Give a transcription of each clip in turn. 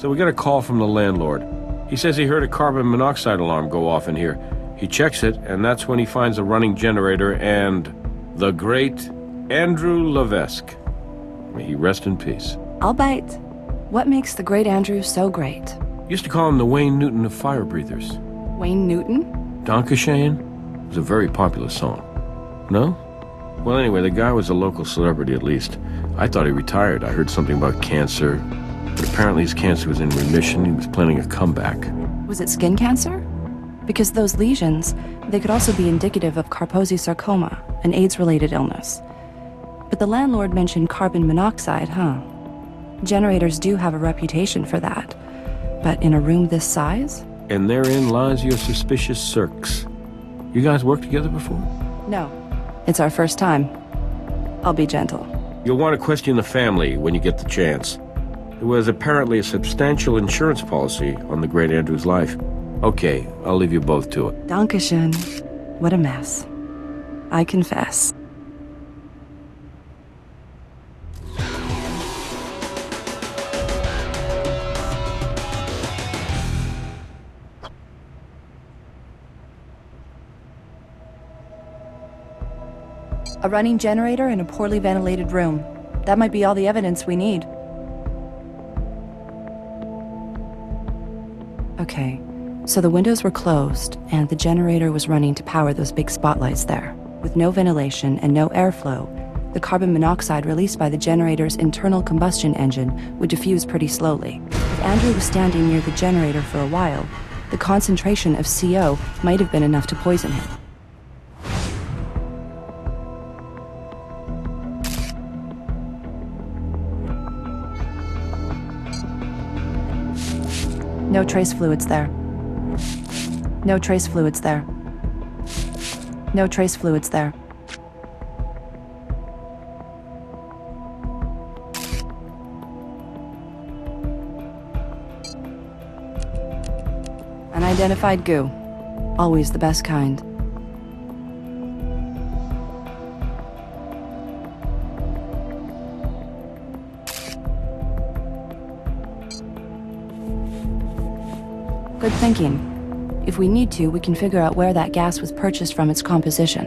So we got a call from the landlord. He says he heard a carbon monoxide alarm go off in here. He checks it, and that's when he finds a running generator and the great Andrew Levesque. May he rest in peace. I'll bite. What makes the great Andrew so great? Used to call him the Wayne Newton of fire breathers. Wayne Newton? Dankeschön was a very popular song. No? Well, anyway, the guy was a local celebrity at least. I thought he retired. I heard something about cancer. But apparently his cancer was in remission. He was planning a comeback. Was it skin cancer? Because those lesions, they could also be indicative of Kaposi sarcoma, an AIDS-related illness. But the landlord mentioned carbon monoxide, huh? Generators do have a reputation for that. But in a room this size? And therein lies your suspicious circs. You guys worked together before? No. It's our first time. I'll be gentle. You'll want to question the family when you get the chance. There was apparently a substantial insurance policy on the great Andrew's life. Okay, I'll leave you both to it. Dankeschön. What a mess. I confess. A running generator in a poorly ventilated room. That might be all the evidence we need. Okay, so the windows were closed, and the generator was running to power those big spotlights there. With no ventilation and no airflow, the carbon monoxide released by the generator's internal combustion engine would diffuse pretty slowly. If Andrew was standing near the generator for a while, the concentration of CO might have been enough to poison him. No trace fluids there. No trace fluids there. No trace fluids there. Unidentified goo. Always the best kind. Good thinking. If we need to, we can figure out where that gas was purchased from its composition.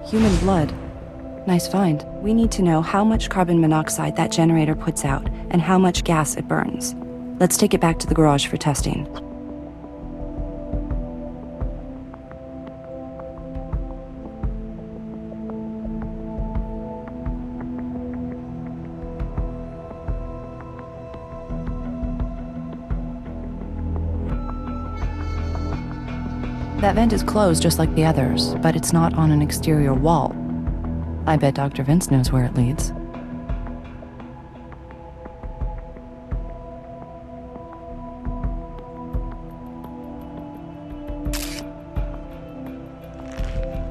Human blood. Nice find. We need to know how much carbon monoxide that generator puts out and how much gas it burns. Let's take it back to the garage for testing. That vent is closed just like the others, but it's not on an exterior wall. I bet Dr. Vince knows where it leads.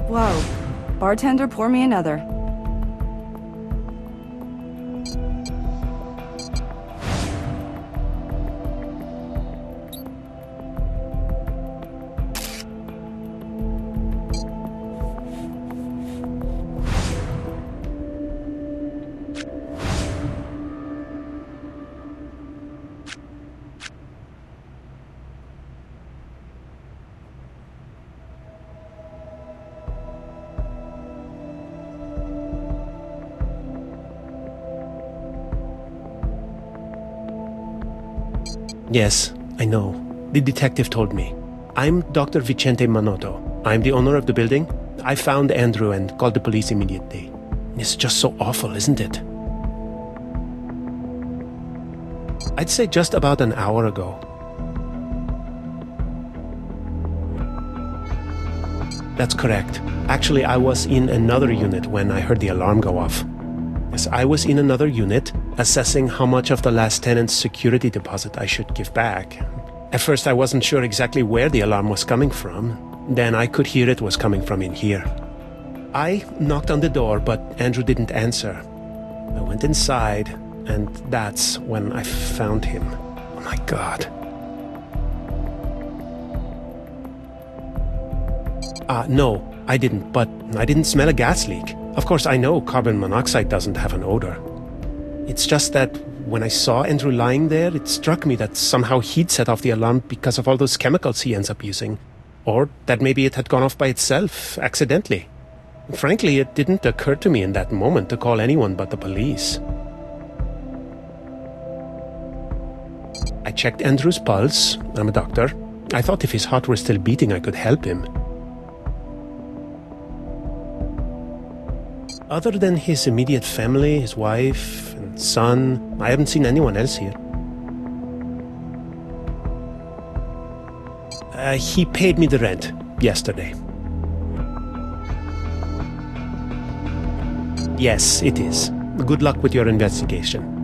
Whoa. Bartender, pour me another. Yes, I know. The detective told me. I'm Dr. Vicente Manotto. I'm the owner of the building. I found Andrew and called the police immediately. It's just so awful, isn't it? I'd say just about an hour ago. That's correct. Actually, I was in another unit when I heard the alarm go off. Yes, I was in another unit, assessing how much of the last tenant's security deposit I should give back. At first, I wasn't sure exactly where the alarm was coming from. Then I could hear it was coming from in here. I knocked on the door, but Andrew didn't answer. I went inside, and that's when I found him. Oh my God. No, I didn't, but I didn't smell a gas leak. Of course, I know carbon monoxide doesn't have an odor. It's just that when I saw Andrew lying there, it struck me that somehow he'd set off the alarm because of all those chemicals he ends up using. Or that maybe it had gone off by itself, accidentally. Frankly, it didn't occur to me in that moment to call anyone but the police. I checked Andrew's pulse. I'm a doctor. I thought if his heart were still beating, I could help him. Other than his immediate family, his wife and son, I haven't seen anyone else here. He paid me the rent yesterday. Yes, it is. Good luck with your investigation.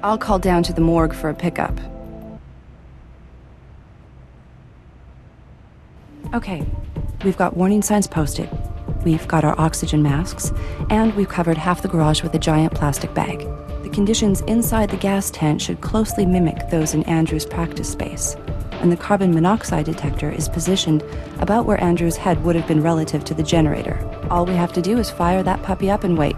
I'll call down to the morgue for a pickup. Okay, we've got warning signs posted. We've got our oxygen masks, and we've covered half the garage with a giant plastic bag. The conditions inside the gas tent should closely mimic those in Andrew's practice space, and the carbon monoxide detector is positioned about where Andrew's head would have been relative to the generator. All we have to do is fire that puppy up and wait.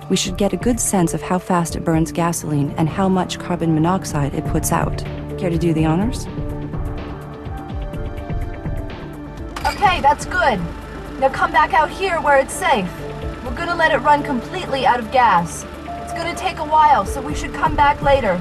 We should get a good sense of how fast it burns gasoline and how much carbon monoxide it puts out. Care to do the honors? Okay, that's good. Now come back out here where it's safe. We're gonna let it run completely out of gas. It's gonna take a while, so we should come back later.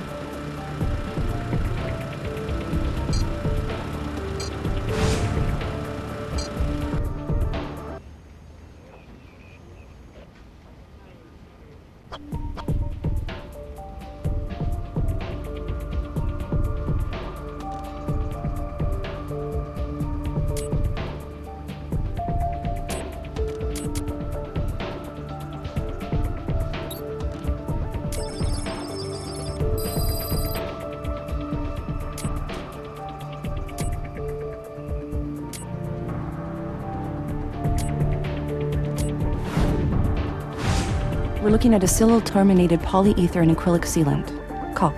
We're looking at a silyl-terminated polyether and acrylic sealant, caulk.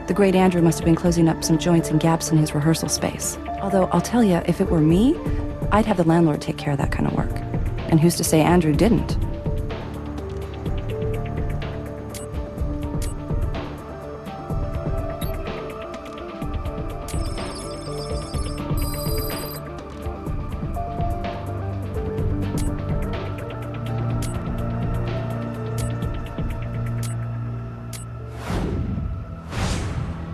The great Andrew must have been closing up some joints and gaps in his rehearsal space. Although, I'll tell you, if it were me, I'd have the landlord take care of that kind of work. And who's to say Andrew didn't?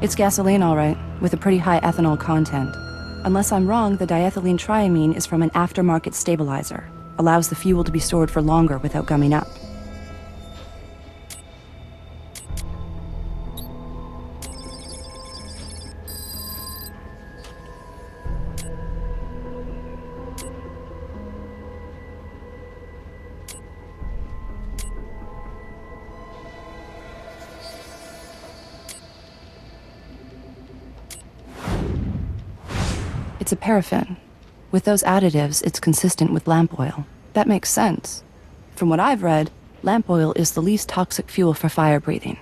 It's gasoline, all right, with a pretty high ethanol content. Unless I'm wrong, the diethylene triamine is from an aftermarket stabilizer. Allows the fuel to be stored for longer without gumming up. It's a paraffin. With those additives, it's consistent with lamp oil. That makes sense. From what I've read, lamp oil is the least toxic fuel for fire breathing.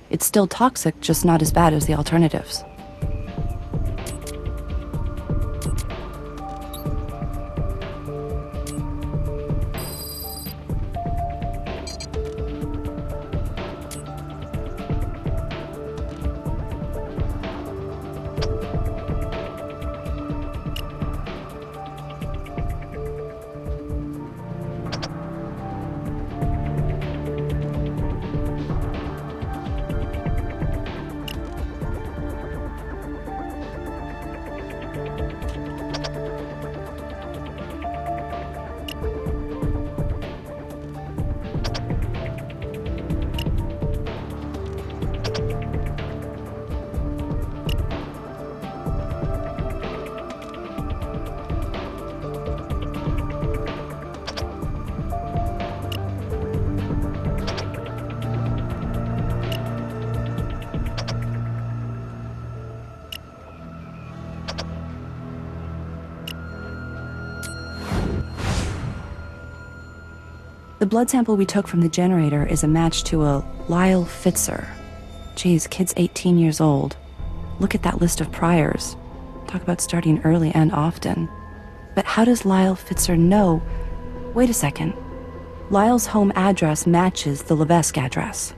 It's still toxic, just not as bad as the alternatives. The blood sample we took from the generator is a match to a Lyle Fitzer. Geez, kid's 18 years old. Look at that list of priors. Talk about starting early and often. But how does Lyle Fitzer know? Wait a second. Lyle's home address matches the Levesque address.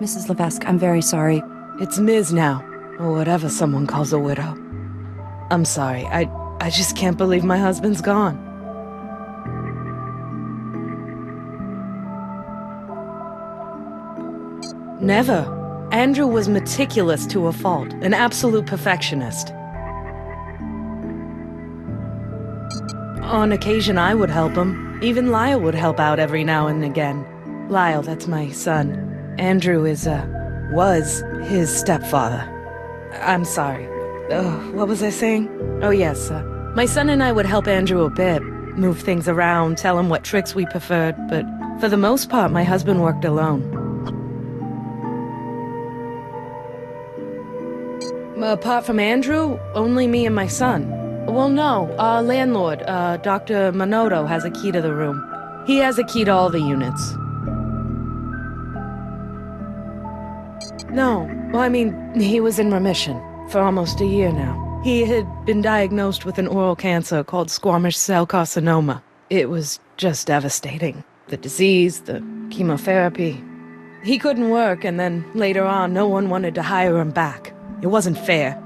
Mrs. Levesque, I'm very sorry. It's Ms. now, or whatever someone calls a widow. I'm sorry, I just can't believe my husband's gone. Never. Andrew was meticulous to a fault, an absolute perfectionist. On occasion I would help him. Even Lyle would help out every now and again. Lyle, that's my son. Andrew was his stepfather. I'm sorry. What was I saying? Oh yes, my son and I would help Andrew a bit. Move things around, tell him what tricks we preferred, but for the most part, my husband worked alone. Apart from Andrew, only me and my son. Well, no, our landlord, Dr. Manoto, has a key to the room. He has a key to all the units. No, well, I mean, he was in remission for almost a year now. He had been diagnosed with an oral cancer called squamous cell carcinoma. It was just devastating. The disease, the chemotherapy. He couldn't work, and then later on, no one wanted to hire him back. It wasn't fair.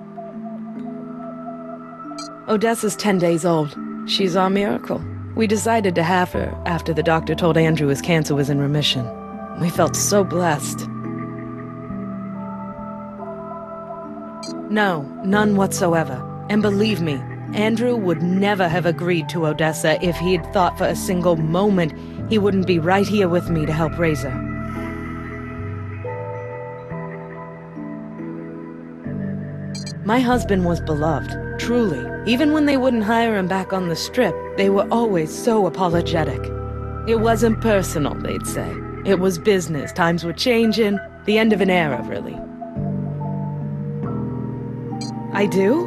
Odessa's 10 days old. She's our miracle. We decided to have her after the doctor told Andrew his cancer was in remission. We felt so blessed. No, none whatsoever. And believe me, Andrew would never have agreed to Odessa if he had thought for a single moment he wouldn't be right here with me to help raise her. My husband was beloved, truly. Even when they wouldn't hire him back on the strip, they were always so apologetic. It wasn't personal, they'd say. It was business, times were changing, the end of an era, really. I do?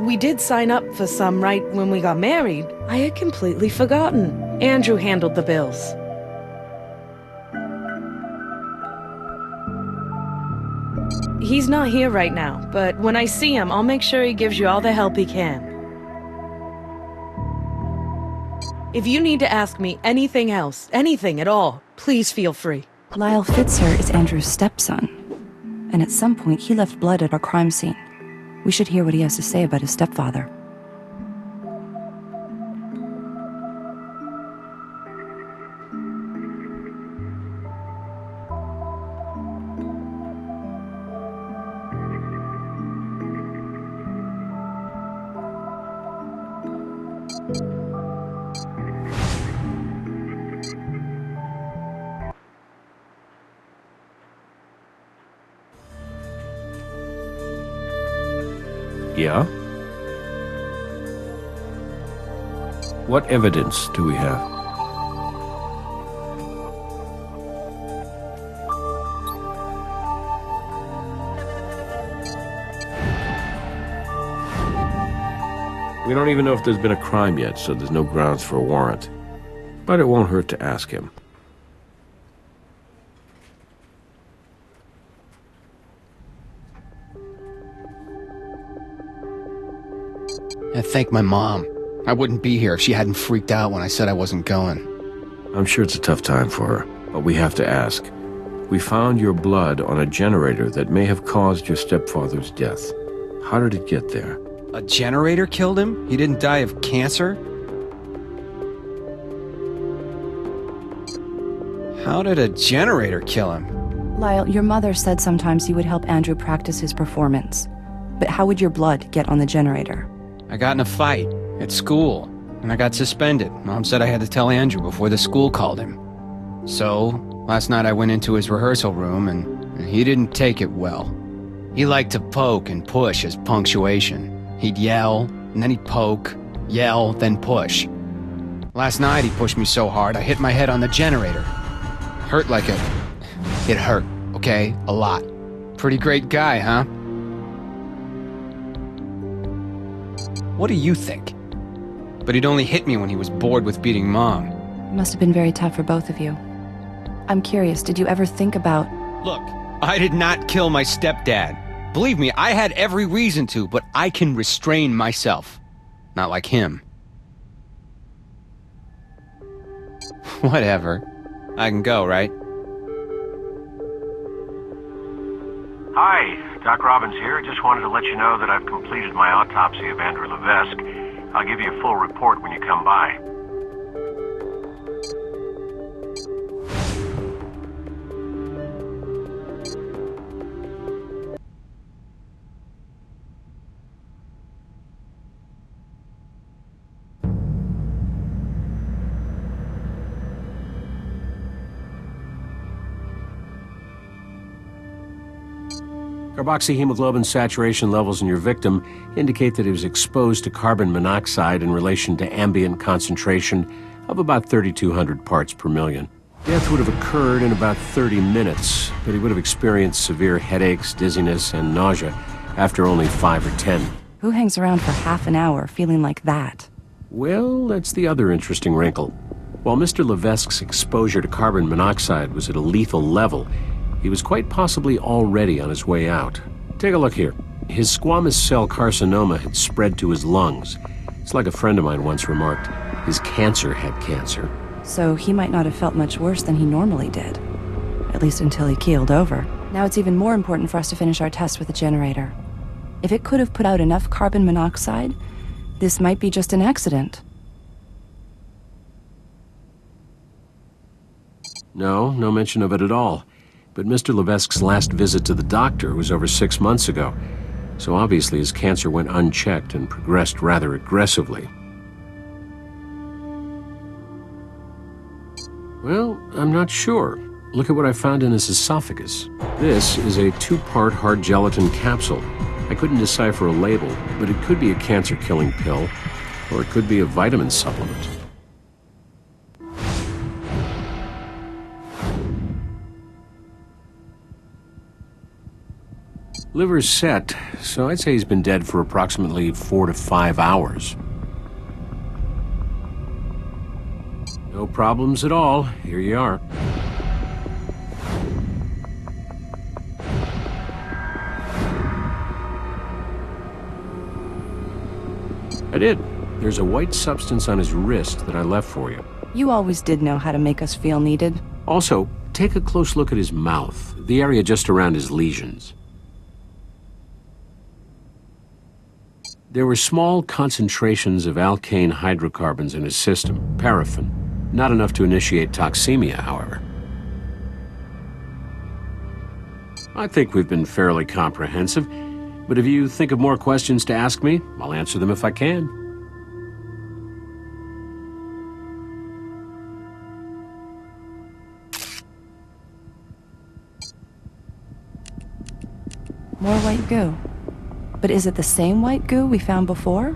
We did sign up for some right when we got married. I had completely forgotten. Andrew handled the bills. He's not here right now, but when I see him, I'll make sure he gives you all the help he can. If you need to ask me anything else, anything at all, please feel free. Lyle Fitzer is Andrew's stepson, and at some point he left blood at our crime scene. We should hear what he has to say about his stepfather. Yeah? What evidence do we have? We don't even know if there's been a crime yet, so there's no grounds for a warrant. But it won't hurt to ask him. I thank my mom. I wouldn't be here if she hadn't freaked out when I said I wasn't going. I'm sure it's a tough time for her, but we have to ask. We found your blood on a generator that may have caused your stepfather's death. How did it get there? A generator killed him? He didn't die of cancer? How did a generator kill him? Lyle, your mother said sometimes you would help Andrew practice his performance. But how would your blood get on the generator? I got in a fight. At school, and I got suspended. Mom said I had to tell Andrew before the school called him. So, last night I went into his rehearsal room, and he didn't take it well. He liked to poke and push as punctuation. He'd yell, and then he'd poke, yell, then push. Last night he pushed me so hard I hit my head on the generator. Hurt like a... It hurt, okay? A lot. Pretty great guy, huh? What do you think? But he'd only hit me when he was bored with beating Mom. It must have been very tough for both of you. I'm curious, did you ever think about... Look, I did not kill my stepdad. Believe me, I had every reason to, but I can restrain myself. Not like him. Whatever. I can go, right? Hi, Doc Robbins here. Just wanted to let you know that I've completed my autopsy of Andrew Levesque. I'll give you a full report when you come by. Carboxyhemoglobin saturation levels in your victim indicate that he was exposed to carbon monoxide in relation to ambient concentration of about 3,200 parts per million. Death would have occurred in about 30 minutes, but he would have experienced severe headaches, dizziness, and nausea after only 5 or 10. Who hangs around for half an hour feeling like that? Well, that's the other interesting wrinkle. While Mr. Levesque's exposure to carbon monoxide was at a lethal level, he was quite possibly already on his way out. Take a look here. His squamous cell carcinoma had spread to his lungs. It's like a friend of mine once remarked, his cancer had cancer. So he might not have felt much worse than he normally did. At least until he keeled over. Now it's even more important for us to finish our test with the generator. If it could have put out enough carbon monoxide, this might be just an accident. No mention of it at all. But Mr. Levesque's last visit to the doctor was over 6 months ago, so obviously his cancer went unchecked and progressed rather aggressively. Well, I'm not sure. Look at what I found in his esophagus. This is a 2-part hard gelatin capsule. I couldn't decipher a label, but it could be a cancer-killing pill, or it could be a vitamin supplement. Liver's set, so I'd say he's been dead for approximately 4 to 5 hours. No problems at all. Here you are. I did. There's a white substance on his wrist that I left for you. You always did know how to make us feel needed. Also, take a close look at his mouth, the area just around his lesions. There were small concentrations of alkane hydrocarbons in his system, paraffin. Not enough to initiate toxemia, however. I think we've been fairly comprehensive, but if you think of more questions to ask me, I'll answer them if I can. More white goo. But is it the same white goo we found before?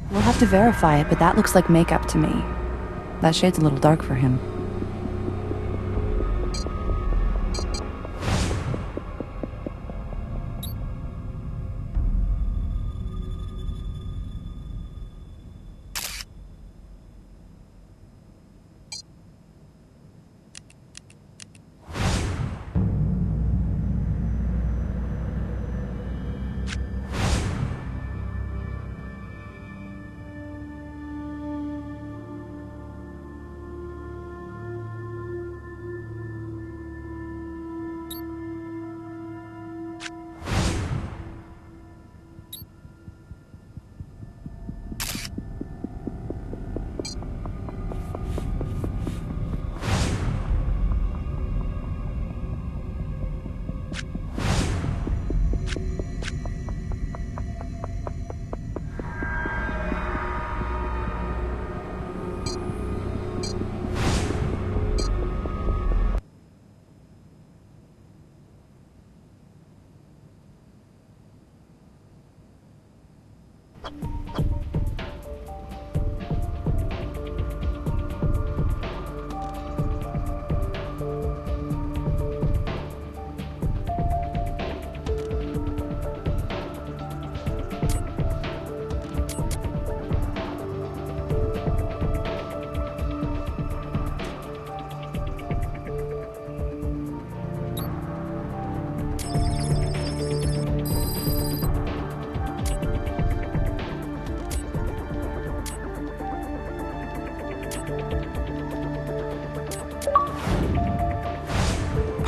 We'll have to verify it, but that looks like makeup to me. That shade's a little dark for him.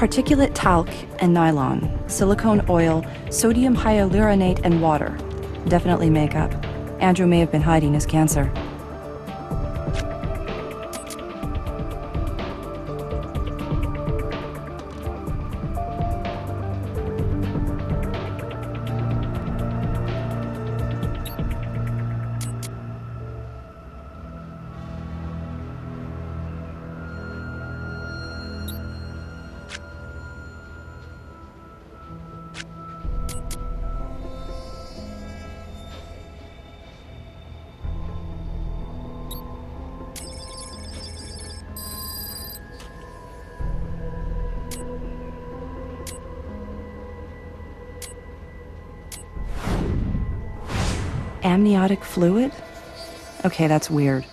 particulate talc and nylon, silicone oil, sodium hyaluronate, and water. Definitely makeup. Andrew may have been hiding his cancer. Amniotic fluid? Okay, that's weird.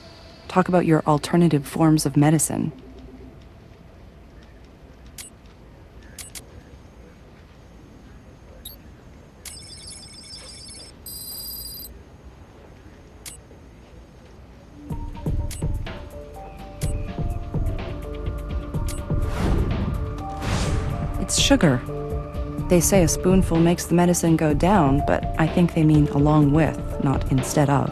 Talk about your alternative forms of medicine. It's sugar. They say a spoonful makes the medicine go down, but I think they mean along with, not instead of.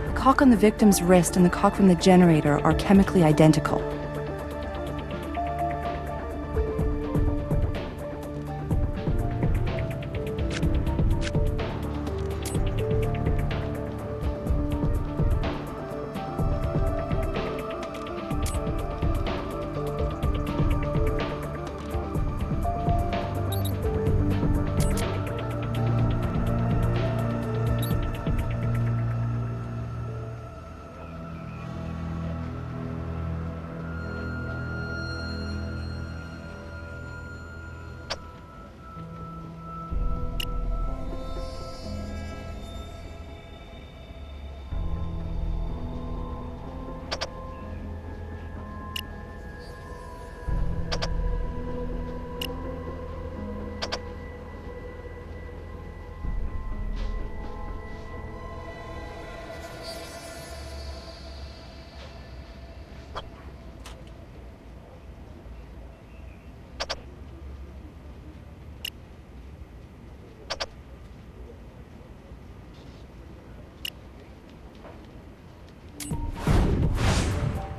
The cock on the victim's wrist and the cock from the generator are chemically identical.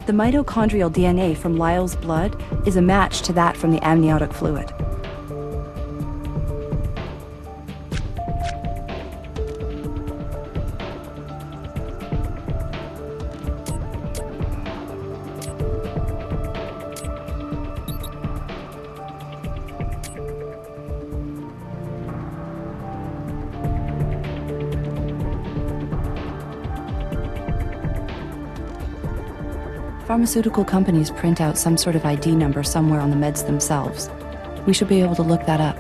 The mitochondrial DNA from Lyle's blood is a match to that from the amniotic fluid. Pharmaceutical companies print out some sort of ID number somewhere on the meds themselves. We should be able to look that up.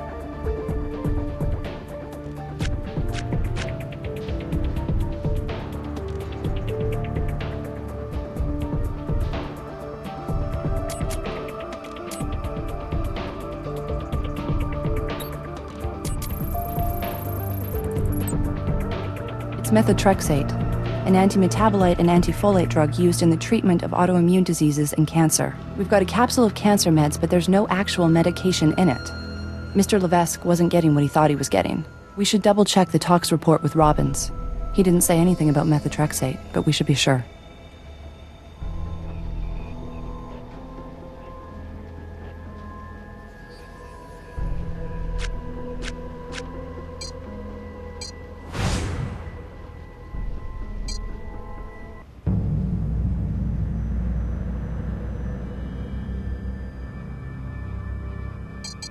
It's methotrexate, an antimetabolite and antifolate drug used in the treatment of autoimmune diseases and cancer. We've got a capsule of cancer meds, but there's no actual medication in it. Mr. Levesque wasn't getting what he thought he was getting. We should double-check the tox report with Robbins. He didn't say anything about methotrexate, but we should be sure.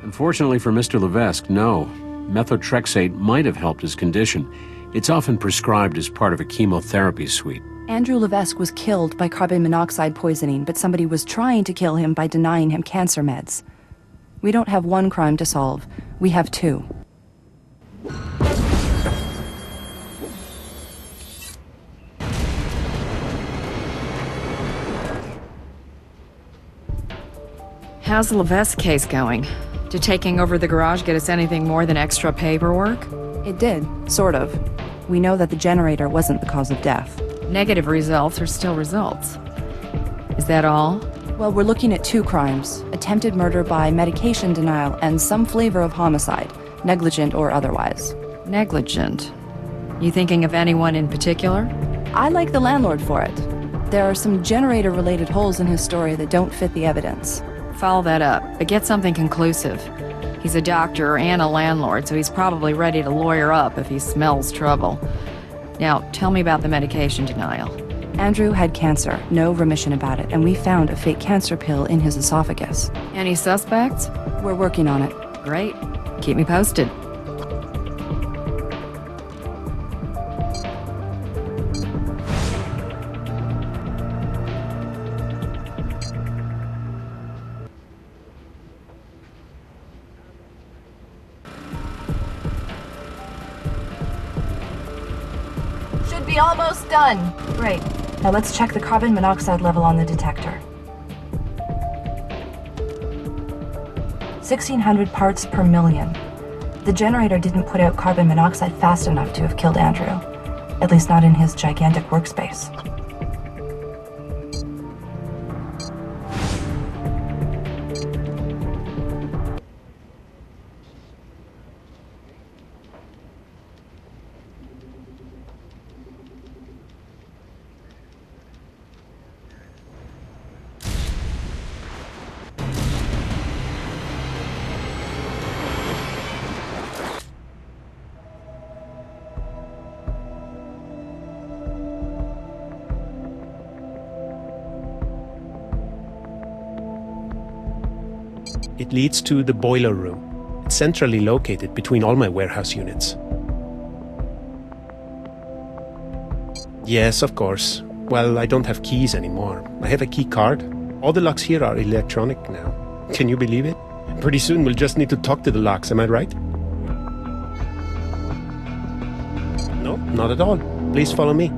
Unfortunately for Mr. Levesque, no. Methotrexate might have helped his condition. It's often prescribed as part of a chemotherapy suite. Andrew Levesque was killed by carbon monoxide poisoning, but somebody was trying to kill him by denying him cancer meds. We don't have one crime to solve. We have two. How's the Levesque case going? Did taking over the garage get us anything more than extra paperwork? It did, sort of. We know that the generator wasn't the cause of death. Negative results are still results. Is that all? Well, we're looking at 2 crimes. Attempted murder by medication denial and some flavor of homicide, negligent or otherwise. Negligent. You thinking of anyone in particular? I like the landlord for it. There are some generator-related holes in his story that don't fit the evidence. Follow that up, but get something conclusive. He's a doctor and a landlord, so he's probably ready to lawyer up if he smells trouble. Now, tell me about the medication denial. Andrew had cancer, no remission about it, and we found a fake cancer pill in his esophagus. Any suspects? We're working on it. Great. Keep me posted. Should be almost done. Great. Now let's check the carbon monoxide level on the detector. 1,600 parts per million. The generator didn't put out carbon monoxide fast enough to have killed Andrew. At least not in his gigantic workspace. It leads to the boiler room. It's centrally located between all my warehouse units. Yes, of course. Well, I don't have keys anymore. I have a key card. All the locks here are electronic now. Can you believe it? Pretty soon we'll just need to talk to the locks, am I right? No, not at all. Please follow me.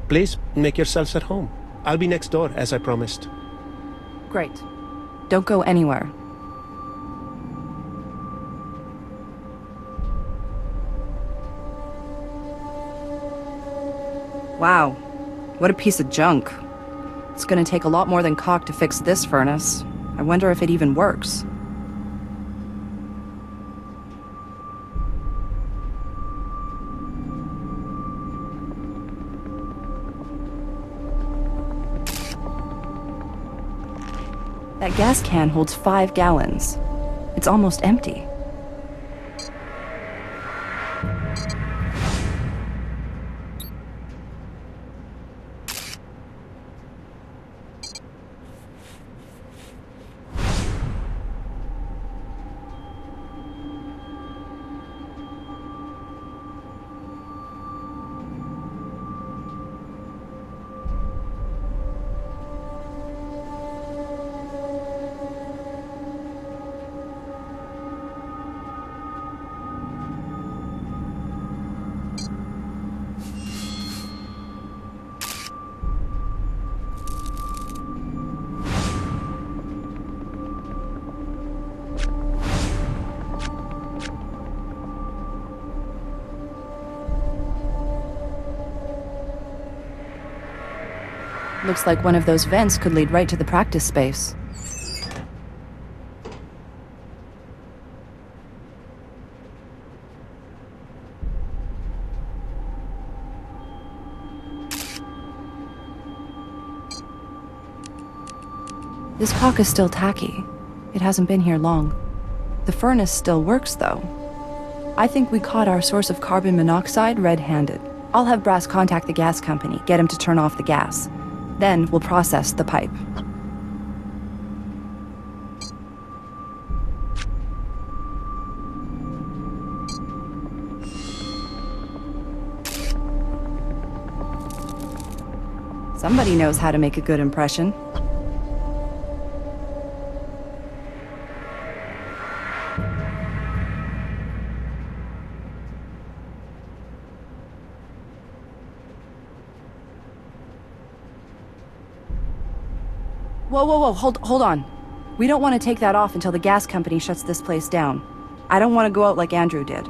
Please, make yourselves at home. I'll be next door, as I promised. Great. Don't go anywhere. Wow. What a piece of junk. It's gonna take a lot more than caulk to fix this furnace. I wonder if it even works. That gas can holds 5 gallons. It's almost empty. Looks like one of those vents could lead right to the practice space. This caulk is still tacky. It hasn't been here long. The furnace still works, though. I think we caught our source of carbon monoxide red-handed. I'll have Brass contact the gas company, get him to turn off the gas. Then we'll process the pipe. Somebody knows how to make a good impression. Whoa, hold on. We don't want to take that off until the gas company shuts this place down. I don't want to go out like Andrew did.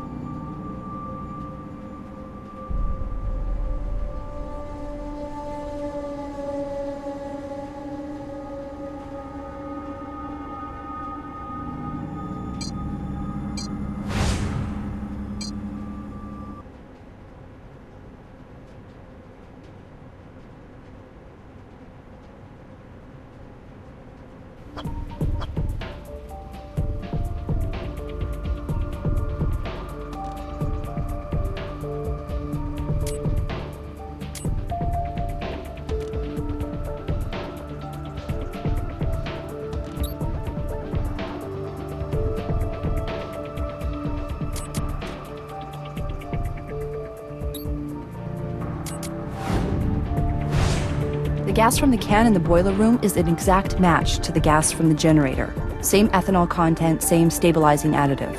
The gas from the can in the boiler room is an exact match to the gas from the generator. Same ethanol content, same stabilizing additive.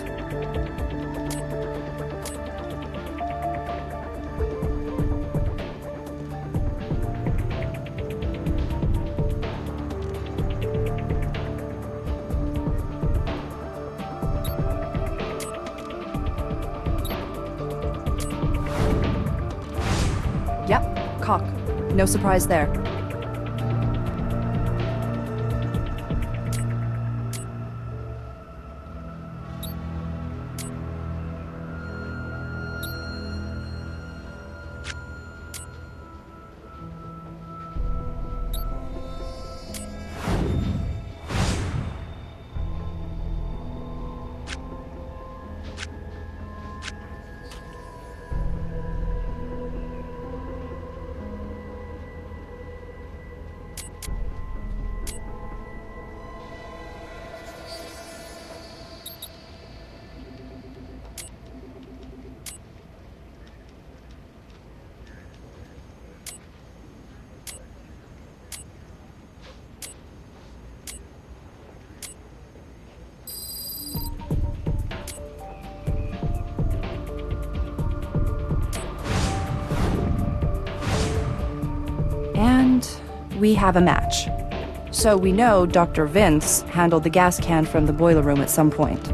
Yep, caulk. No surprise there. And we have a match. So we know Dr. Vince handled the gas can from the boiler room at some point.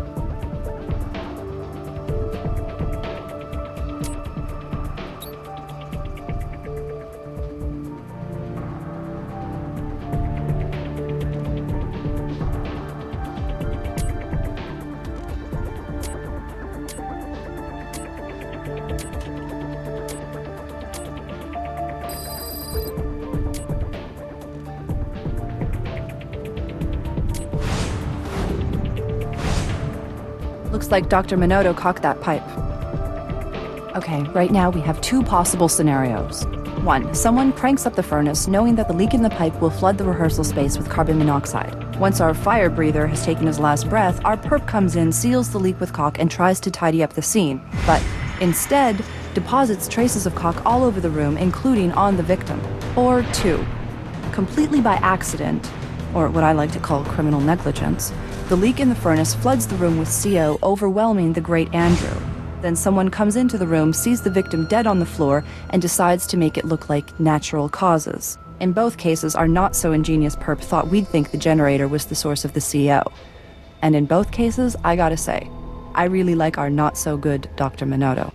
Looks like Dr. Minotto cocked that pipe. Okay, right now we have two possible scenarios. One, someone cranks up the furnace knowing that the leak in the pipe will flood the rehearsal space with carbon monoxide. Once our fire breather has taken his last breath, our perp comes in, seals the leak with caulk, and tries to tidy up the scene. But instead, deposits traces of caulk all over the room, including on the victim. Or two, completely by accident, or what I like to call criminal negligence, the leak in the furnace floods the room with CO, overwhelming the great Andrew. Then someone comes into the room, sees the victim dead on the floor, and decides to make it look like natural causes. In both cases, our not-so-ingenious perp thought we'd think the generator was the source of the CO. And in both cases, I gotta say, I really like our not-so-good Dr. Minotto.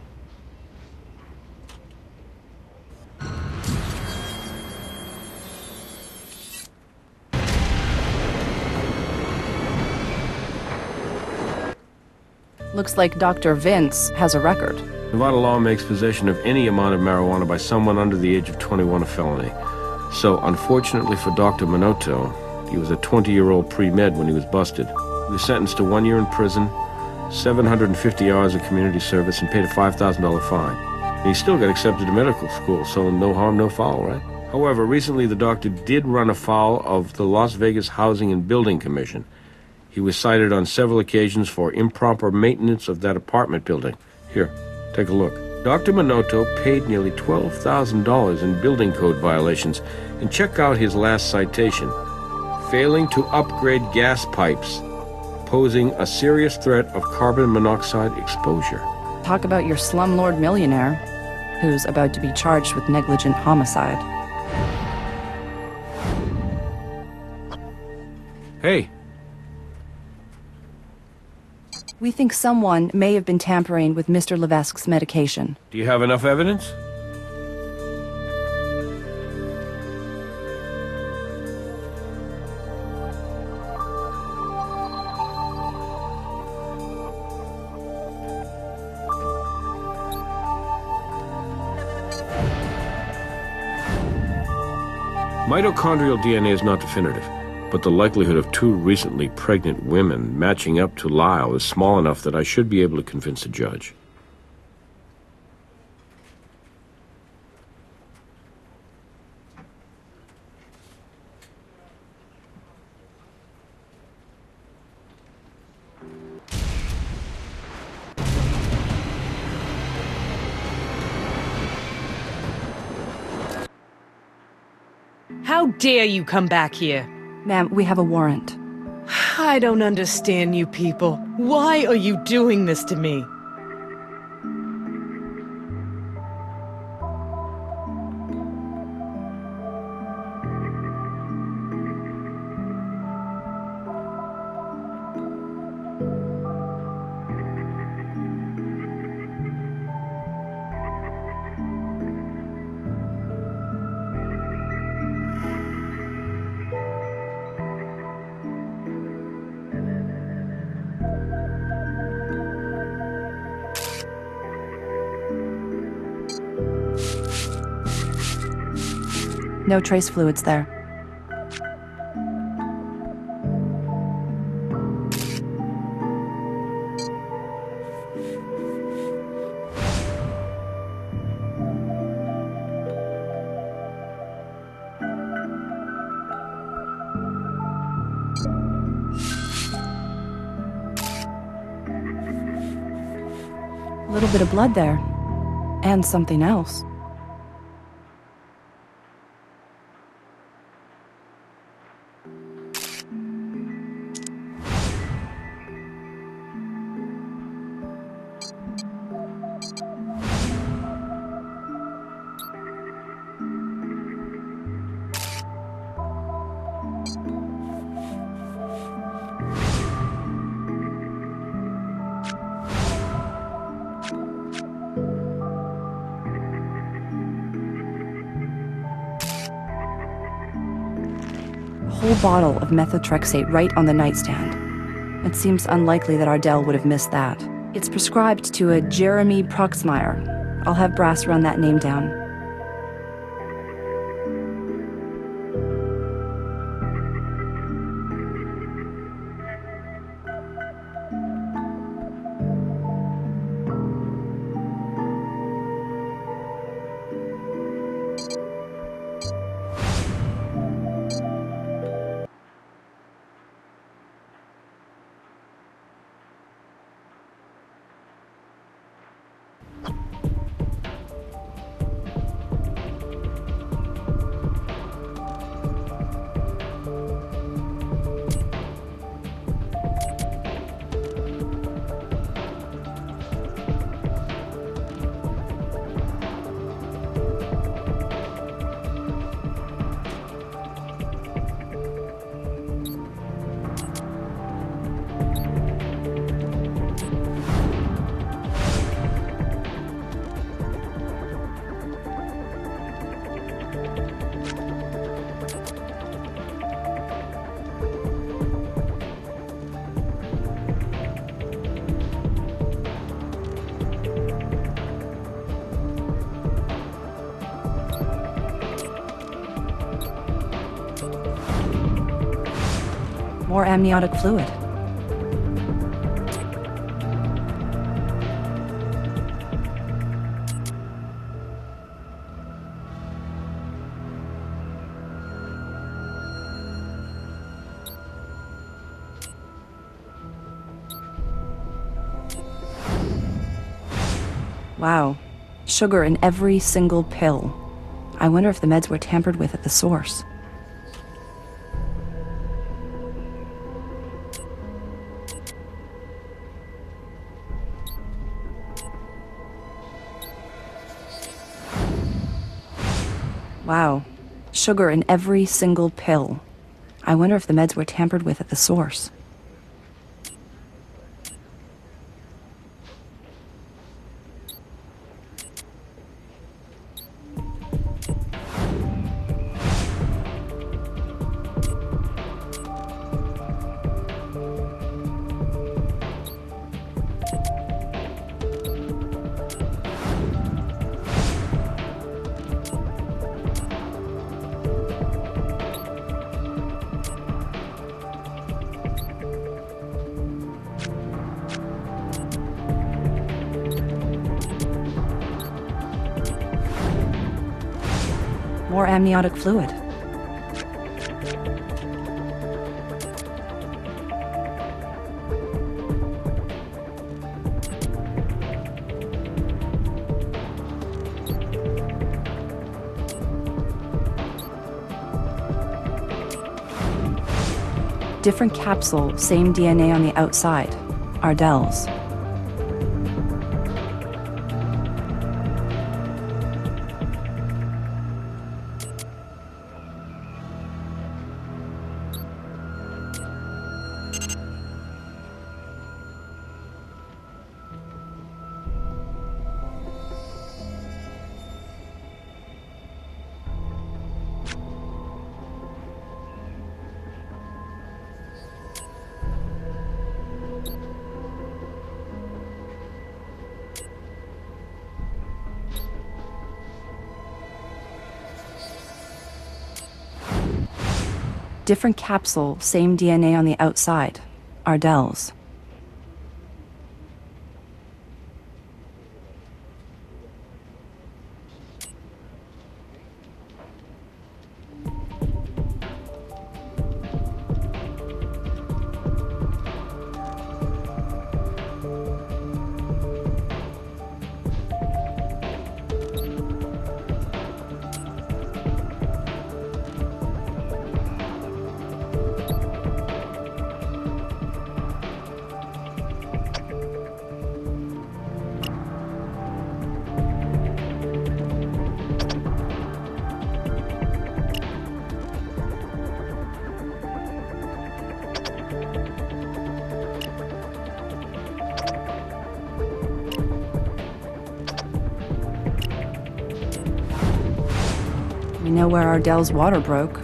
Looks like Dr. Vince has a record. Nevada law makes possession of any amount of marijuana by someone under the age of 21 a felony. So, unfortunately for Dr. Minotto, he was a 20-year-old pre-med when he was busted. He was sentenced to 1 year in prison, 750 hours of community service, and paid a $5,000 fine. And he still got accepted to medical school, so no harm, no foul, right? However, recently the doctor did run afoul of the Las Vegas Housing and Building Commission. He was cited on several occasions for improper maintenance of that apartment building. Here, take a look. Dr. Minotto paid nearly $12,000 in building code violations, and check out his last citation. Failing to upgrade gas pipes, posing a serious threat of carbon monoxide exposure. Talk about your slumlord millionaire, who's about to be charged with negligent homicide. Hey, We think someone may have been tampering with Mr. Levesque's medication. do you have enough evidence? Mitochondrial DNA is not definitive, but the likelihood of two recently pregnant women matching up to Lyle is small enough that I should be able to convince a judge. How dare you come back here? Ma'am, we have a warrant. I don't understand you people. Why are you doing this to me? No trace fluids there. A little bit of blood there. And something else. A whole bottle of methotrexate right on the nightstand. It seems unlikely that Ardell would have missed that. It's prescribed to a Jeremy Proxmire. I'll have Brass run that name down. More amniotic fluid. Wow, Sugar in every single pill. I wonder if the meds were tampered with at the source. Wow. Sugar in every single pill. I wonder if the meds were tampered with at the source. More amniotic fluid. Different capsule, same DNA on the outside. Ardell's. Different capsule, same DNA on the outside. Ardell's. We know where Ardell's water broke.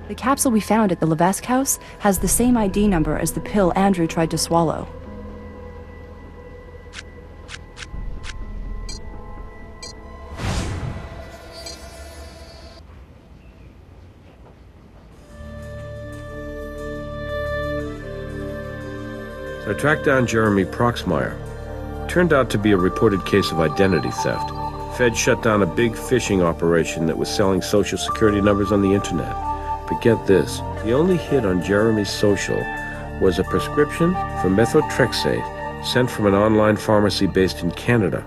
The capsule we found at the Levesque house has the same ID number as the pill Andrew tried to swallow. So I tracked down Jeremy Proxmire. Turned out to be a reported case of identity theft. Fed shut down a big phishing operation that was selling social security numbers on the internet. But get this, the only hit on Jeremy's social was a prescription for methotrexate sent from an online pharmacy based in Canada.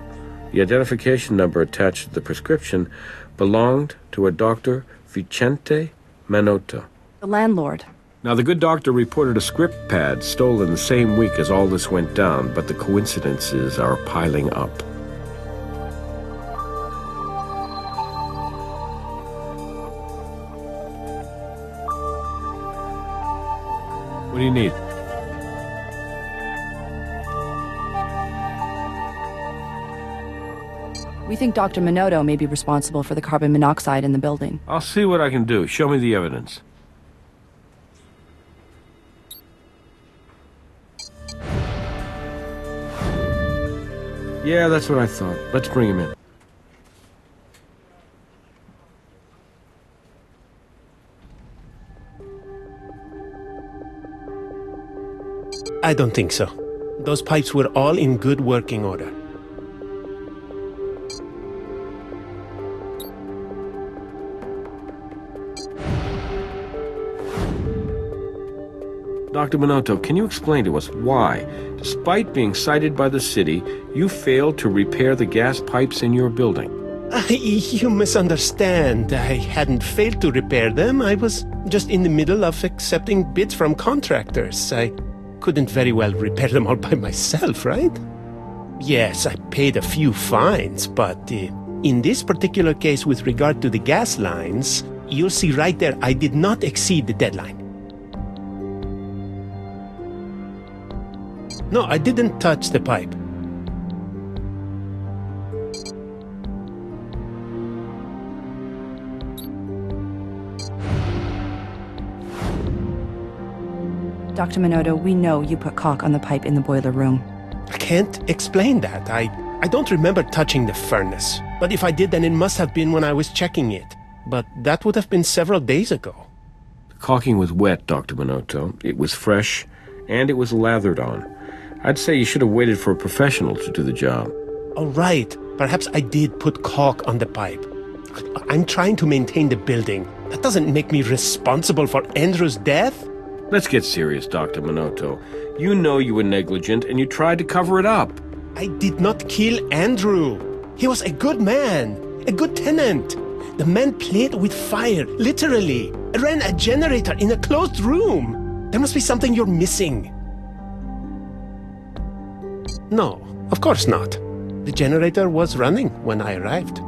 The identification number attached to the prescription belonged to a Dr. Vicente Manota. The landlord. Now, the good doctor reported a script pad stolen the same week as all this went down, but the coincidences are piling up. What do you need? We think Dr. Minoto may be responsible for the carbon monoxide in the building. I'll see what I can do. Show me the evidence. Yeah, that's what I thought. Let's bring him in. I don't think so. Those pipes were all in good working order. Dr. Minotto, can you explain to us why, despite being cited by the city, you failed to repair the gas pipes in your building? You misunderstand. I hadn't failed to repair them. I was just in the middle of accepting bids from contractors. I couldn't very well repair them all by myself, right? Yes, I paid a few fines, but in this particular case with regard to the gas lines, you'll see right there I did not exceed the deadline. No, I didn't touch the pipe. Dr. Minotto, we know you put caulk on the pipe in the boiler room. I can't explain that. I don't remember touching the furnace. But if I did, then it must have been when I was checking it. But that would have been several days ago. The caulking was wet, Dr. Minotto. It was fresh, and it was lathered on. I'd say you should have waited for a professional to do the job. All right. Perhaps I did put caulk on the pipe. I'm trying to maintain the building. That doesn't make me responsible for Andrew's death. Let's get serious, Dr. Minotto. You know you were negligent, and you tried to cover it up. I did not kill Andrew. He was a good man, a good tenant. The man played with fire, literally. Ran a generator in a closed room. There must be something you're missing. No, of course not. The generator was running when I arrived.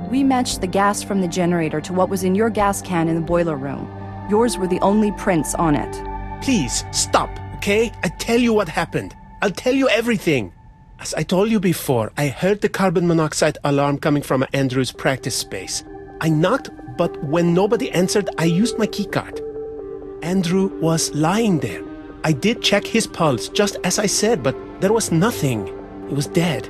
We matched the gas from the generator to what was in your gas can in the boiler room. Yours were the only prints on it. Please, stop, okay? I tell you what happened. I'll tell you everything. As I told you before, I heard the carbon monoxide alarm coming from Andrew's practice space. I knocked, but when nobody answered, I used my keycard. Andrew was lying there. I did check his pulse, just as I said, but there was nothing. He was dead.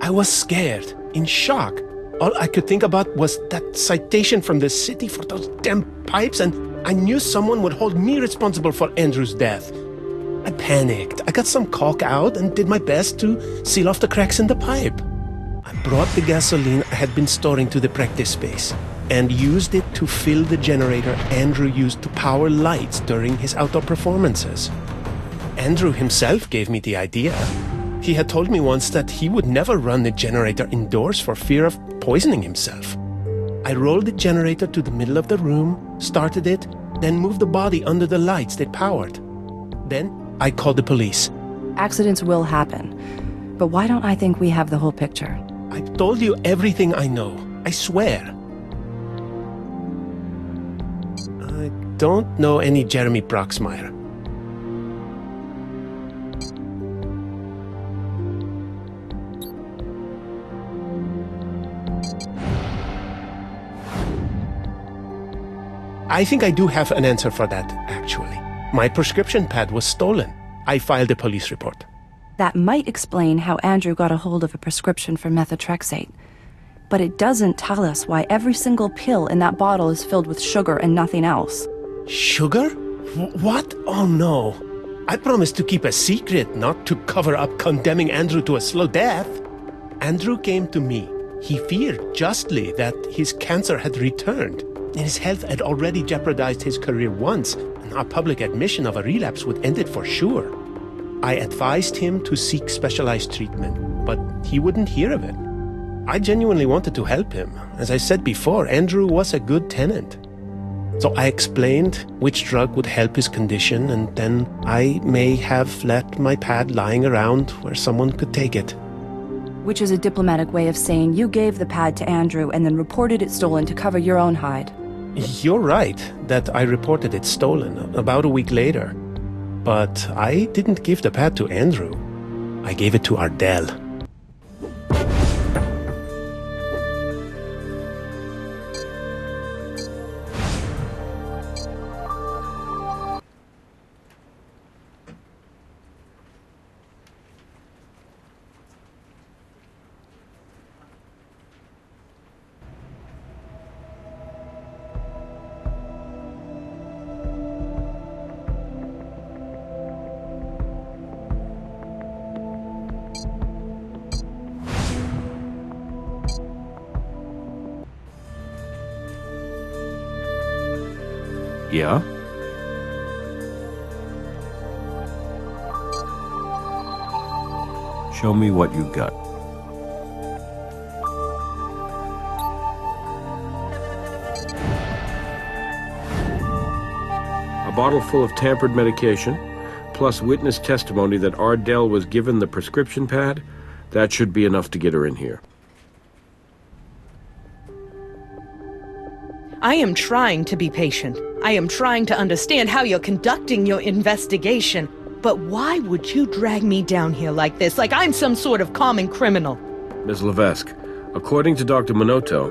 I was scared, in shock. All I could think about was that citation from the city for those damn pipes, and I knew someone would hold me responsible for Andrew's death. I panicked. I got some caulk out and did my best to seal off the cracks in the pipe. I brought the gasoline I had been storing to the practice space and used it to fill the generator Andrew used to power lights during his outdoor performances. Andrew himself gave me the idea. He had told me once that he would never run the generator indoors for fear of poisoning himself. I rolled the generator to the middle of the room, started it, then moved the body under the lights that powered. Then I called the police. Accidents will happen, but why don't I think we have the whole picture? I've told you everything I know. I swear. I don't know any Jeremy Proxmire. I think I do have an answer for that, actually. My prescription pad was stolen. I filed a police report. That might explain how Andrew got a hold of a prescription for methotrexate. But it doesn't tell us why every single pill in that bottle is filled with sugar and nothing else. Sugar? What? Oh no. I promised to keep a secret, not to cover up condemning Andrew to a slow death. Andrew came to me. He feared justly that his cancer had returned. And his health had already jeopardized his career once, and a public admission of a relapse would end it for sure. I advised him to seek specialized treatment, but he wouldn't hear of it. I genuinely wanted to help him. As I said before, Andrew was a good tenant. So I explained which drug would help his condition, and then I may have left my pad lying around where someone could take it. which is a diplomatic way of saying you gave the pad to Andrew and then reported it stolen to cover your own hide. You're right that I reported it stolen about a week later. But I didn't give the pad to Andrew. I gave it to Ardell. Yeah? Show me what you got. A bottle full of tampered medication, plus witness testimony that Ardell was given the prescription pad. That should be enough to get her in here. I am trying to be patient. I am trying to understand how you're conducting your investigation. But why would you drag me down here like this, like I'm some sort of common criminal? Ms. Levesque, according to Dr. Minoto,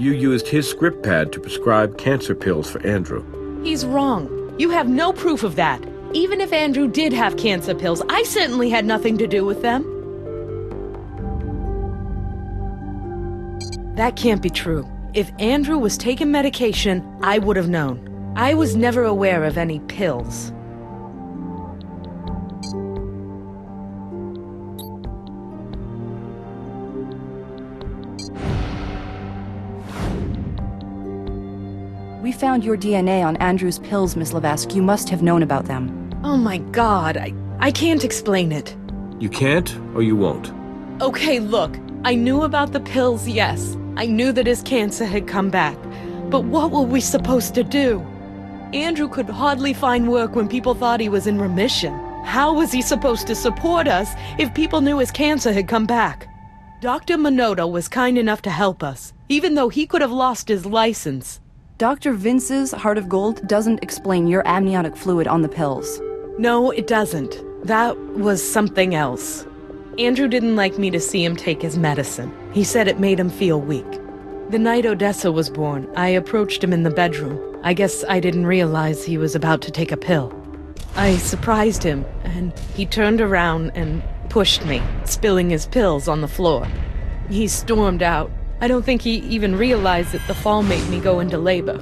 you used his script pad to prescribe cancer pills for Andrew. He's wrong. You have no proof of that. Even if Andrew did have cancer pills, I certainly had nothing to do with them. That can't be true. If Andrew was taking medication, I would have known. I was never aware of any pills. We found your DNA on Andrew's pills, Miss Levesque. You must have known about them. Oh my God, I can't explain it. You can't, or you won't? Okay, look, I knew about the pills, yes. I knew that his cancer had come back. But what were we supposed to do? Andrew could hardly find work when people thought he was in remission. How was he supposed to support us if people knew his cancer had come back? Dr. Minoto was kind enough to help us, even though he could have lost his license. Dr. Vince's Heart of Gold doesn't explain your amniotic fluid on the pills. No, it doesn't. That was something else. Andrew didn't like me to see him take his medicine. He said it made him feel weak. The night Odessa was born, I approached him in the bedroom. I guess I didn't realize he was about to take a pill. I surprised him, and he turned around and pushed me, spilling his pills on the floor. He stormed out. I don't think he even realized that the fall made me go into labor.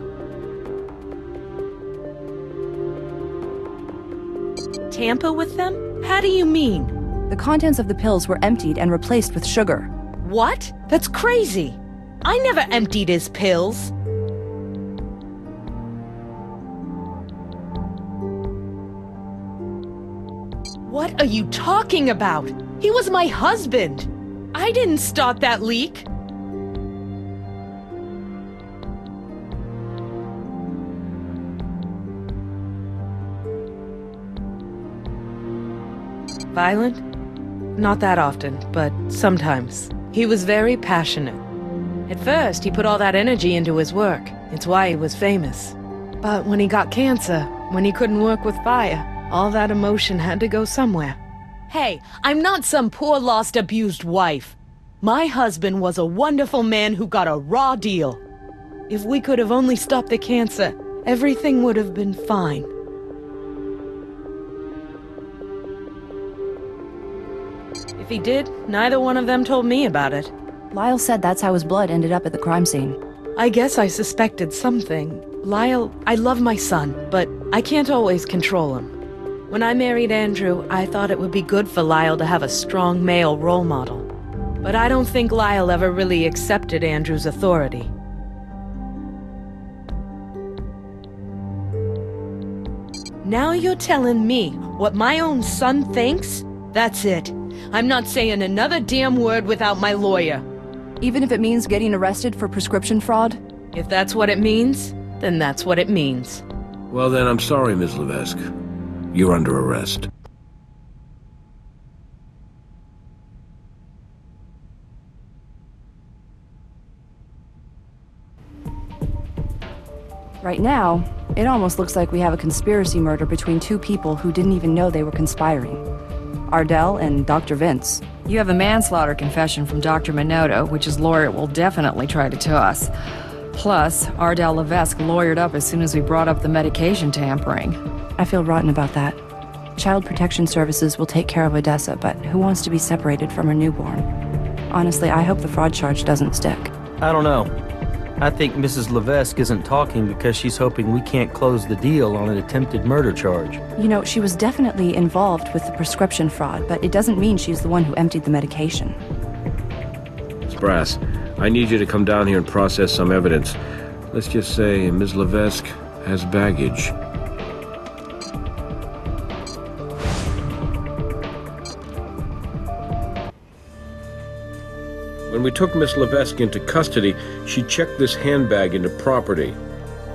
Tamper with them? How do you mean? The contents of the pills were emptied and replaced with sugar. What? That's crazy! I never emptied his pills! What are you talking about? He was my husband! I didn't start that leak! Violent? Not that often, but sometimes. He was very passionate. At first, he put all that energy into his work. It's why he was famous. But when he got cancer, when he couldn't work with fire, all that emotion had to go somewhere. Hey, I'm not some poor, lost, abused wife. My husband was a wonderful man who got a raw deal. If we could have only stopped the cancer, everything would have been fine. If he did, neither one of them told me about it. Lyle said that's how his blood ended up at the crime scene. I guess I suspected something. Lyle, I love my son, but I can't always control him. When I married Andrew, I thought it would be good for Lyle to have a strong male role model. But I don't think Lyle ever really accepted Andrew's authority. Now you're telling me what my own son thinks? That's it. I'm not saying another damn word without my lawyer. Even if it means getting arrested for prescription fraud? If that's what it means, then that's what it means. Well then, I'm sorry, Ms. Levesque. You're under arrest. Right now, it almost looks like we have a conspiracy murder between two people who didn't even know they were conspiring. Ardell and Dr. Vince. You have a manslaughter confession from Dr. Minotto, which his lawyer will definitely try to toss. Plus, Ardell Levesque lawyered up as soon as we brought up the medication tampering. I feel rotten about that. Child Protection Services will take care of Odessa, but who wants to be separated from her newborn? Honestly, I hope the fraud charge doesn't stick. I don't know. I think Mrs. Levesque isn't talking because she's hoping we can't close the deal on an attempted murder charge. You know, she was definitely involved with the prescription fraud, but it doesn't mean she's the one who emptied the medication. Brass, I need you to come down here and process some evidence. Let's just say Ms. Levesque has baggage. When we took Miss Levesque into custody, she checked this handbag into property.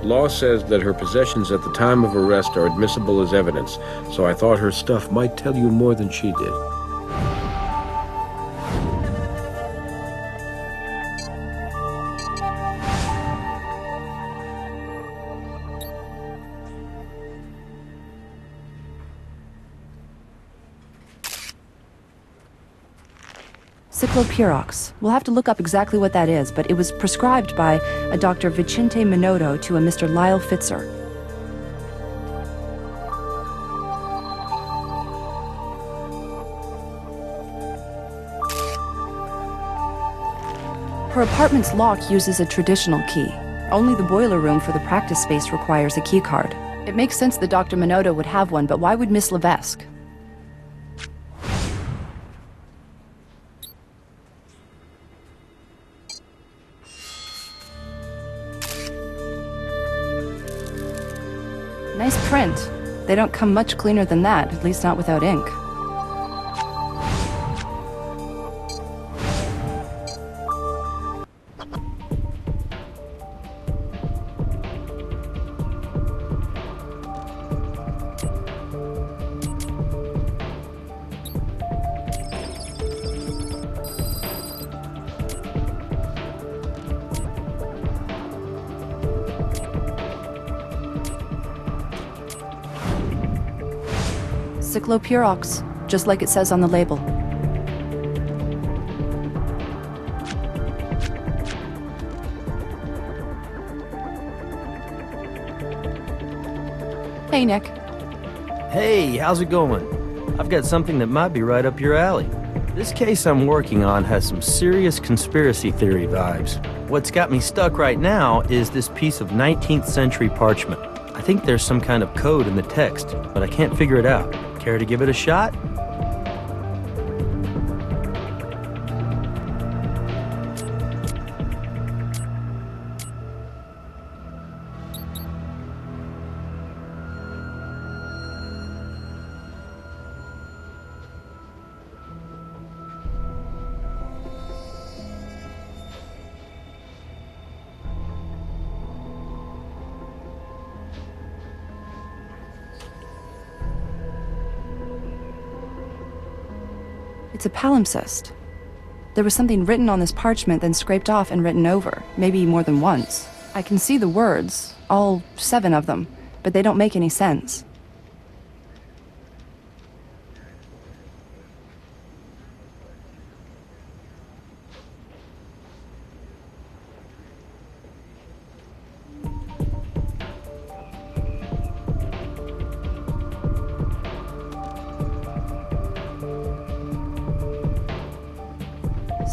Law says that her possessions at the time of arrest are admissible as evidence, so I thought her stuff might tell you more than she did. Cyclopirox. We'll have to look up exactly what that is, but it was prescribed by a Dr. Vicente Minotto to a Mr. Lyle Fitzer. Her apartment's lock uses a traditional key. Only the boiler room for the practice space requires a key card. It makes sense that Dr. Minotto would have one, but why would Miss Levesque? Nice print. They don't come much cleaner than that, at least not without ink. Cyclopirox, just like it says on the label. Hey, Nick. Hey, how's it going? I've got something that might be right up your alley. This case I'm working on has some serious conspiracy theory vibes. What's got me stuck right now is this piece of 19th century parchment. I think there's some kind of code in the text, but I can't figure it out. Care to give it a shot? It's a palimpsest. There was something written on this parchment, then scraped off and written over, maybe more than once. I can see the words, all 7 of them, but they don't make any sense.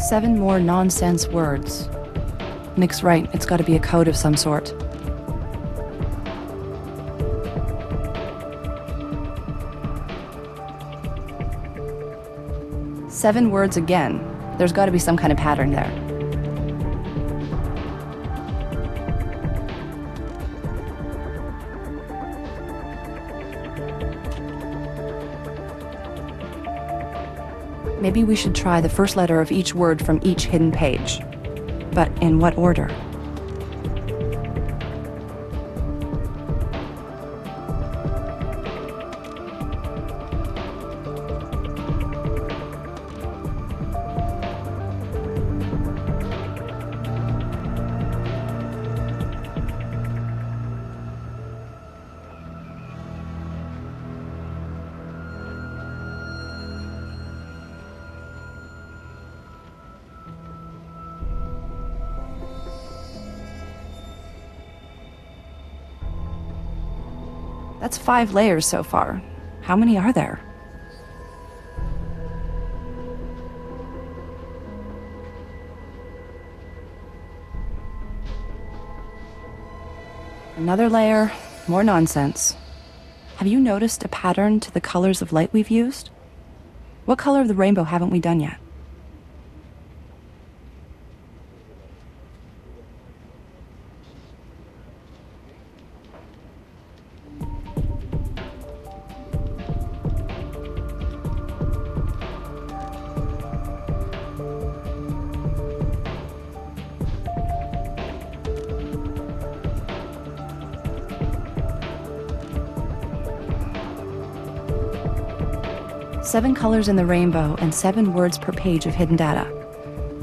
Seven more nonsense words. Nick's right, it's gotta be a code of some sort. Seven words again. There's gotta be some kind of pattern there. Maybe we should try the first letter of each word from each hidden page. But in what order? That's 5 layers so far. How many are there? Another layer, more nonsense. Have you noticed a pattern to the colors of light we've used? What color of the rainbow haven't we done yet? Seven colors in the rainbow and 7 words per page of hidden data.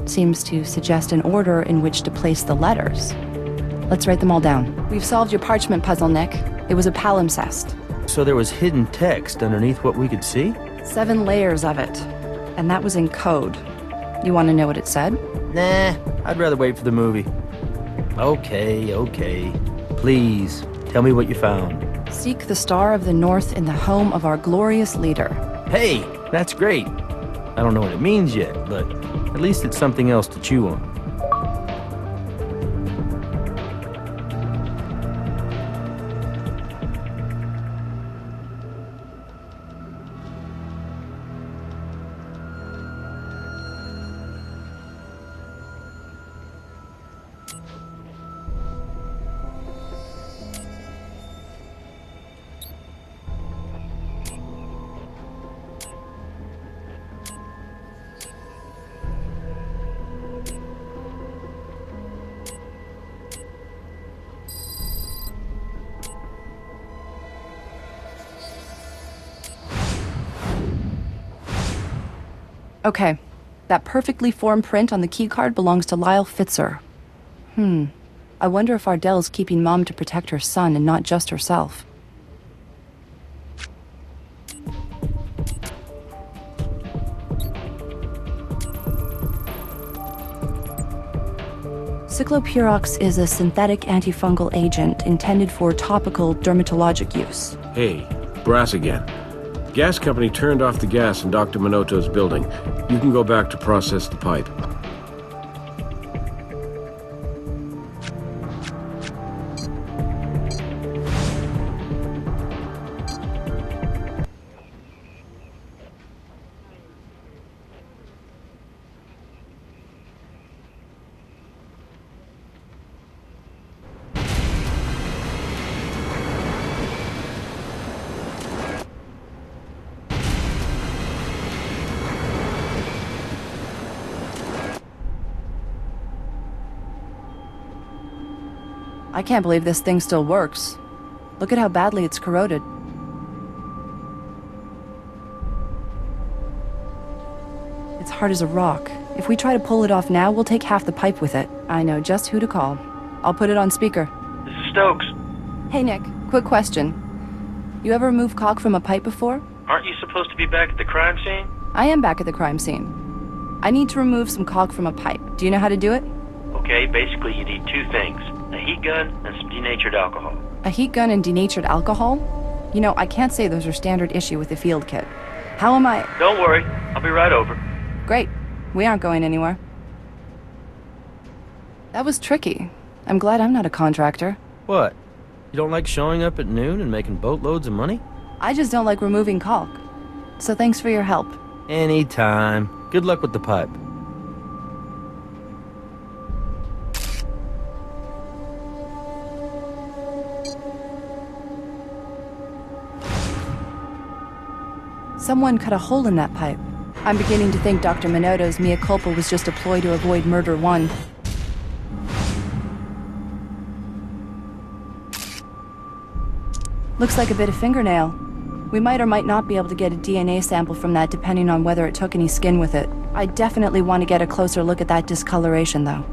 Seems to suggest an order in which to place the letters. Let's write them all down. We've solved your parchment puzzle, Nick. It was a palimpsest. So there was hidden text underneath what we could see? 7 layers of it. And that was in code. You want to know what it said? Nah, I'd rather wait for the movie. Okay. Please, tell me what you found. Seek the Star of the North in the home of our glorious leader. Hey, that's great. I don't know what it means yet, but at least it's something else to chew on. Okay, that perfectly formed print on the keycard belongs to Lyle Fitzer. I wonder if Ardell's keeping Mom to protect her son and not just herself. Cyclopurox is a synthetic antifungal agent intended for topical dermatologic use. Hey, Brass again. Gas company turned off the gas in Dr. Minoto's building. You can go back to process the pipe. I can't believe this thing still works. Look at how badly it's corroded. It's hard as a rock. If we try to pull it off now, we'll take half the pipe with it. I know just who to call. I'll put it on speaker. This is Stokes. Hey, Nick. Quick question. You ever remove caulk from a pipe before? Aren't you supposed to be back at the crime scene? I am back at the crime scene. I need to remove some caulk from a pipe. Do you know how to do it? Okay, basically you need 2 things. A heat gun and some denatured alcohol. A heat gun and denatured alcohol? You know, I can't say those are standard issue with the field kit. How am I... Don't worry, I'll be right over. Great. We aren't going anywhere. That was tricky. I'm glad I'm not a contractor. What? You don't like showing up at noon and making boatloads of money? I just don't like removing caulk. So thanks for your help. Anytime. Good luck with the pipe. Someone cut a hole in that pipe. I'm beginning to think Dr. Minoto's mea culpa was just a ploy to avoid murder 1. Looks like a bit of fingernail. We might or might not be able to get a DNA sample from that depending on whether it took any skin with it. I definitely want to get a closer look at that discoloration though.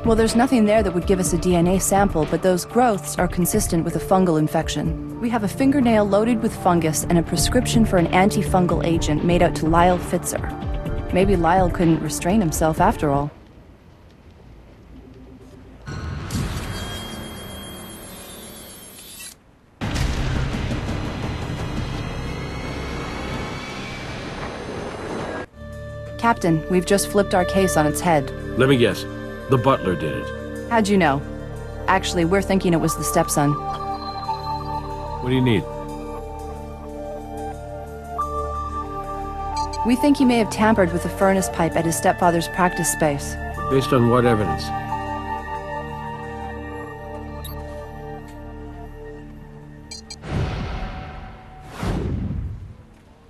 Well, there's nothing there that would give us a DNA sample, but those growths are consistent with a fungal infection. We have a fingernail loaded with fungus and a prescription for an antifungal agent made out to Lyle Fitzer. Maybe Lyle couldn't restrain himself after all. Captain, we've just flipped our case on its head. Let me guess. The butler did it. How'd you know? Actually, we're thinking it was the stepson. What do you need? We think he may have tampered with the furnace pipe at his stepfather's practice space. Based on what evidence?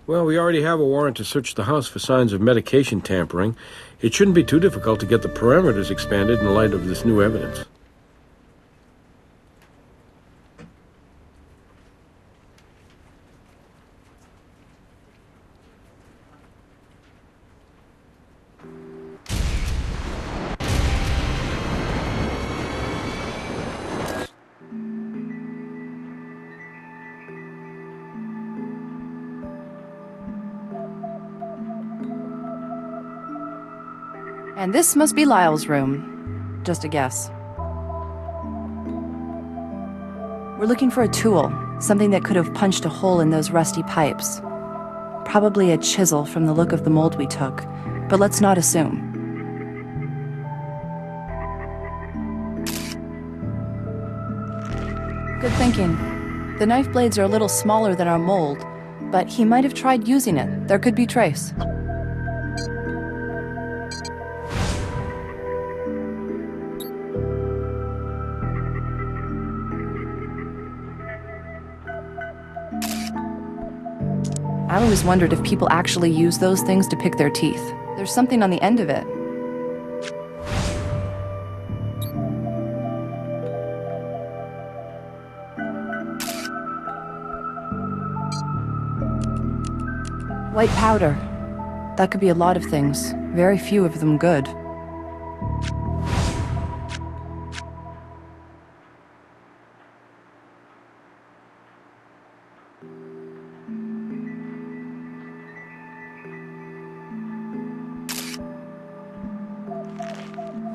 Well, we already have a warrant to search the house for signs of medication tampering. It shouldn't be too difficult to get the parameters expanded in light of this new evidence. And this must be Lyle's room. Just a guess. We're looking for a tool, something that could have punched a hole in those rusty pipes. Probably a chisel from the look of the mold we took, but let's not assume. Good thinking. The knife blades are a little smaller than our mold, but he might have tried using it. There could be trace. I always wondered if people actually use those things to pick their teeth. There's something on the end of it. White powder. That could be a lot of things. Very few of them good.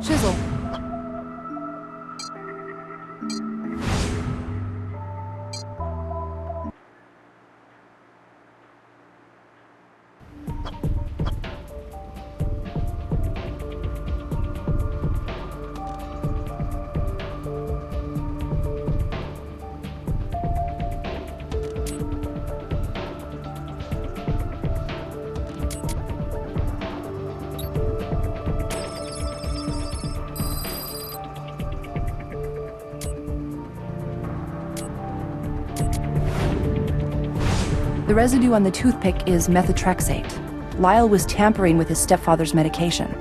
Chisel. The residue on the toothpick is methotrexate. Lyle was tampering with his stepfather's medication.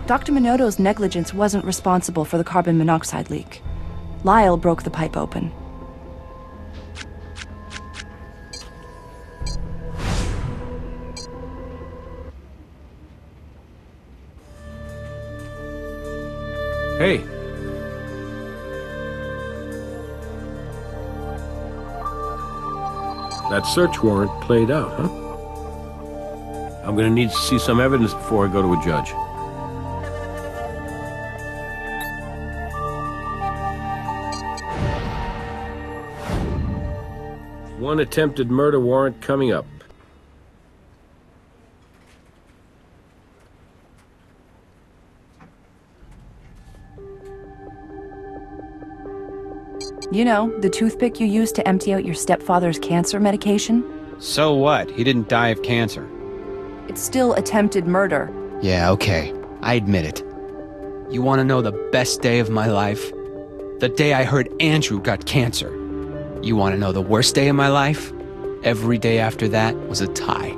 Dr. Minotto's negligence wasn't responsible for the carbon monoxide leak. Lyle broke the pipe open. Hey! That search warrant played out, huh? I'm gonna need to see some evidence before I go to a judge. One attempted murder warrant coming up. You know, the toothpick you used to empty out your stepfather's cancer medication? So what? He didn't die of cancer. It's still attempted murder. Yeah, okay. I admit it. You want to know the best day of my life? The day I heard Andrew got cancer. You want to know the worst day of my life? Every day after that was a tie.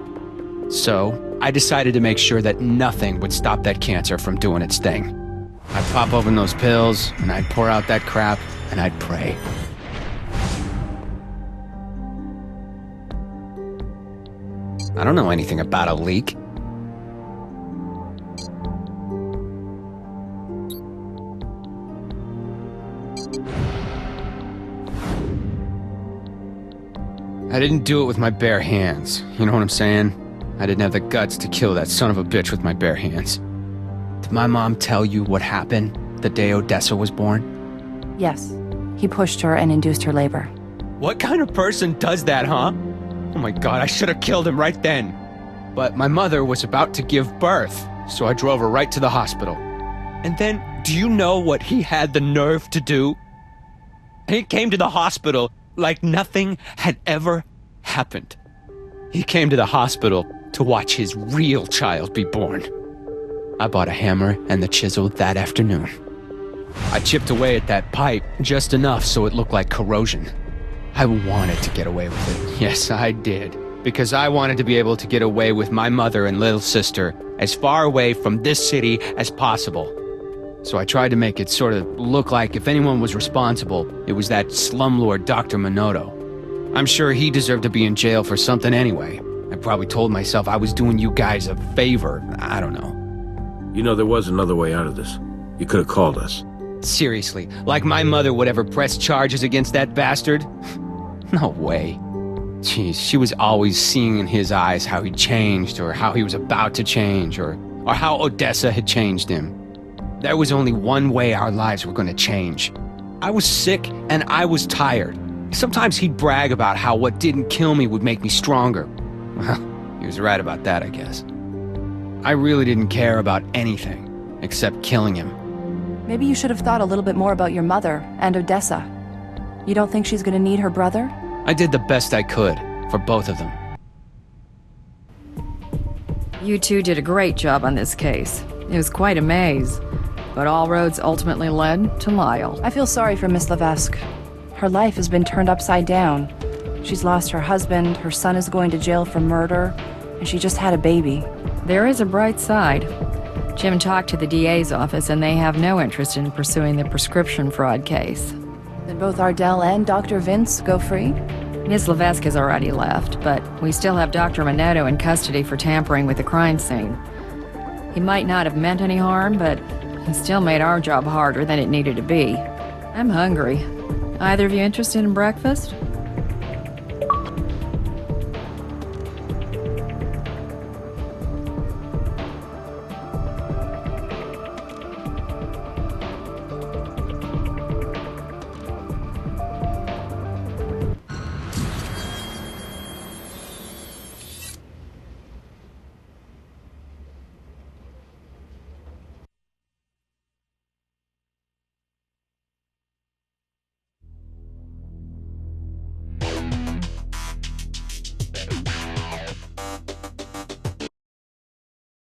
So, I decided to make sure that nothing would stop that cancer from doing its thing. I'd pop open those pills, and I'd pour out that crap, and I'd pray. I don't know anything about a leak. I didn't do it with my bare hands, you know what I'm saying? I didn't have the guts to kill that son of a bitch with my bare hands. Did my mom tell you what happened the day Odessa was born? Yes. He pushed her and induced her labor. What kind of person does that, huh? Oh my god, I should have killed him right then. But my mother was about to give birth, so I drove her right to the hospital. And then, do you know what he had the nerve to do? He came to the hospital like nothing had ever happened. He came to the hospital to watch his real child be born. I bought a hammer and the chisel that afternoon. I chipped away at that pipe just enough so it looked like corrosion. I wanted to get away with it. Yes, I did. Because I wanted to be able to get away with my mother and little sister as far away from this city as possible. So I tried to make it sort of look like if anyone was responsible, it was that slumlord Dr. Minotto. I'm sure he deserved to be in jail for something anyway. I probably told myself I was doing you guys a favor. I don't know. You know, there was another way out of this. You could have called us. Seriously, like my mother would ever press charges against that bastard? No way. Jeez, she was always seeing in his eyes how he changed, or how he was about to change, or how Odessa had changed him. There was only one way our lives were going to change. I was sick and I was tired. Sometimes he'd brag about how what didn't kill me would make me stronger. Well, he was right about that, I guess. I really didn't care about anything except killing him. Maybe you should have thought a little bit more about your mother and Odessa. You don't think she's gonna need her brother? I did the best I could for both of them. You two did a great job on this case. It was quite a maze, but all roads ultimately led to Lyle. I feel sorry for Miss Levesque. Her life has been turned upside down. She's lost her husband, her son is going to jail for murder, and she just had a baby. There is a bright side. Jim talked to the DA's office and they have no interest in pursuing the prescription fraud case. Then both Ardell and Dr. Vince go free? Miss Levesque has already left, but we still have Dr. Minotto in custody for tampering with the crime scene. He might not have meant any harm, but he still made our job harder than it needed to be. I'm hungry. Either of you interested in breakfast?